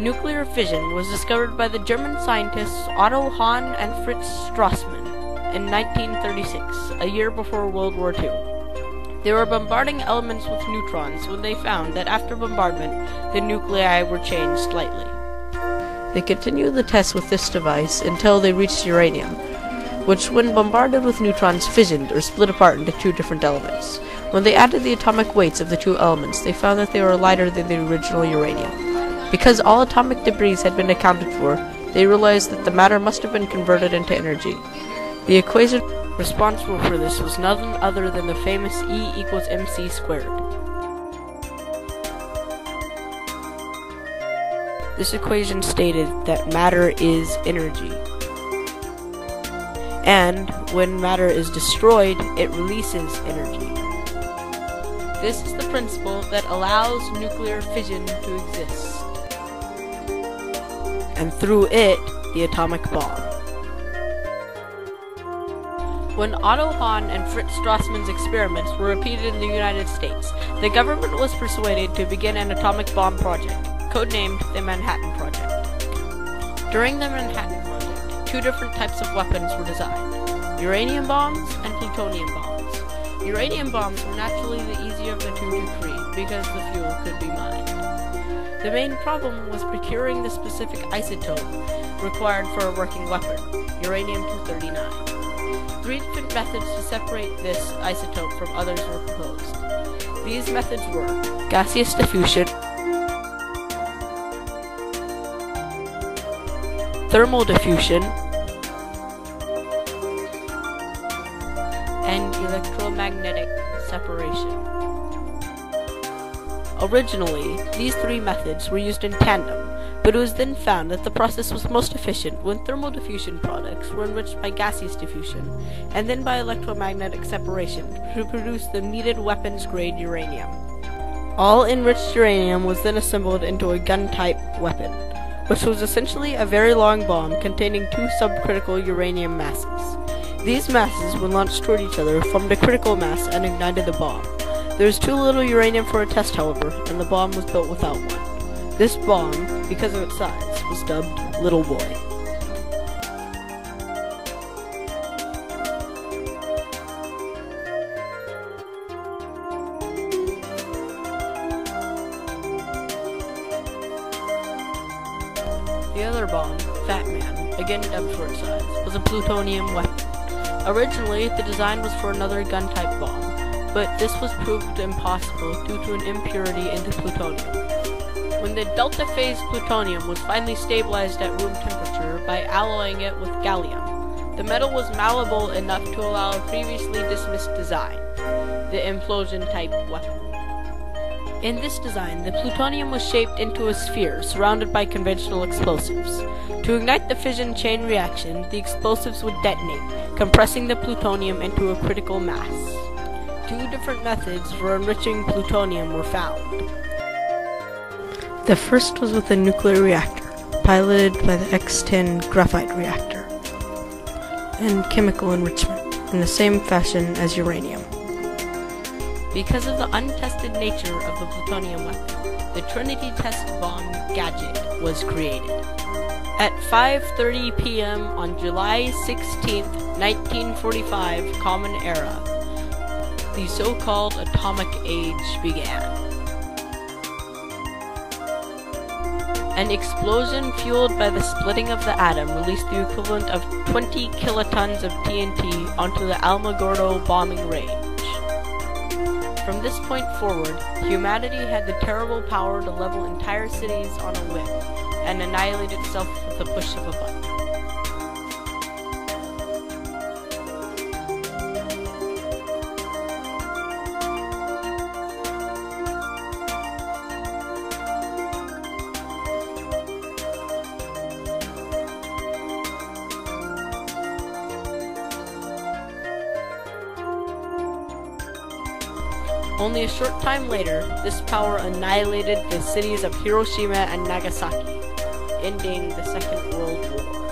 Nuclear fission was discovered by the German scientists Otto Hahn and Fritz Strassmann in 1936, a year before World War II. They were bombarding elements with neutrons when they found that after bombardment, the nuclei were changed slightly. They continued the test with this device until they reached uranium, which when bombarded with neutrons fissioned or split apart into two different elements. When they added the atomic weights of the two elements, they found that they were lighter than the original uranium. Because all atomic debris had been accounted for, they realized that the matter must have been converted into energy. The equation responsible for this was none other than the famous E equals mc squared. This equation stated that matter is energy, and when matter is destroyed, it releases energy. This is the principle that allows nuclear fission to exist, and through it, the atomic bomb. When Otto Hahn and Fritz Strassmann's experiments were repeated in the United States, the government was persuaded to begin an atomic bomb project, codenamed the Manhattan Project. During the Manhattan Project, two different types of weapons were designed: uranium bombs and plutonium bombs. Uranium bombs were naturally the easier of the two to create because the fuel could be mined. The main problem was procuring the specific isotope required for a working weapon, uranium-239. Three different methods to separate this isotope from others were proposed. These methods were gaseous diffusion, thermal diffusion, and electromagnetic separation. Originally, these three methods were used in tandem, but it was then found that the process was most efficient when thermal diffusion products were enriched by gaseous diffusion, and then by electromagnetic separation to produce the needed weapons-grade uranium. All enriched uranium was then assembled into a gun-type weapon, which was essentially a very long bomb containing two subcritical uranium masses. These masses, when launched toward each other, formed a critical mass and ignited the bomb. There was too little uranium for a test, however, and the bomb was built without one. This bomb, because of its size, was dubbed Little Boy. The other bomb, Fat Man, again dubbed for its size, was a plutonium weapon. Originally, the design was for another gun-type bomb, but this was proved impossible due to an impurity in the plutonium. When the delta-phase plutonium was finally stabilized at room temperature by alloying it with gallium, the metal was malleable enough to allow a previously dismissed design, the implosion-type weapon. In this design, the plutonium was shaped into a sphere surrounded by conventional explosives. To ignite the fission chain reaction, the explosives would detonate, compressing the plutonium into a critical mass. Two different methods for enriching plutonium were found. The first was with a nuclear reactor, piloted by the X-10 graphite reactor, and chemical enrichment, in the same fashion as uranium. Because of the untested nature of the plutonium weapon, the Trinity test bomb gadget was created. At 5:30 p.m. on July 16, 1945 Common Era, the so-called atomic age began. An explosion fueled by the splitting of the atom released the equivalent of 20 kilotons of TNT onto the Alamogordo bombing range. From this point forward, humanity had the terrible power to level entire cities on a whim and annihilate itself with the push of a button. Only a short time later, this power annihilated the cities of Hiroshima and Nagasaki, ending the Second World War.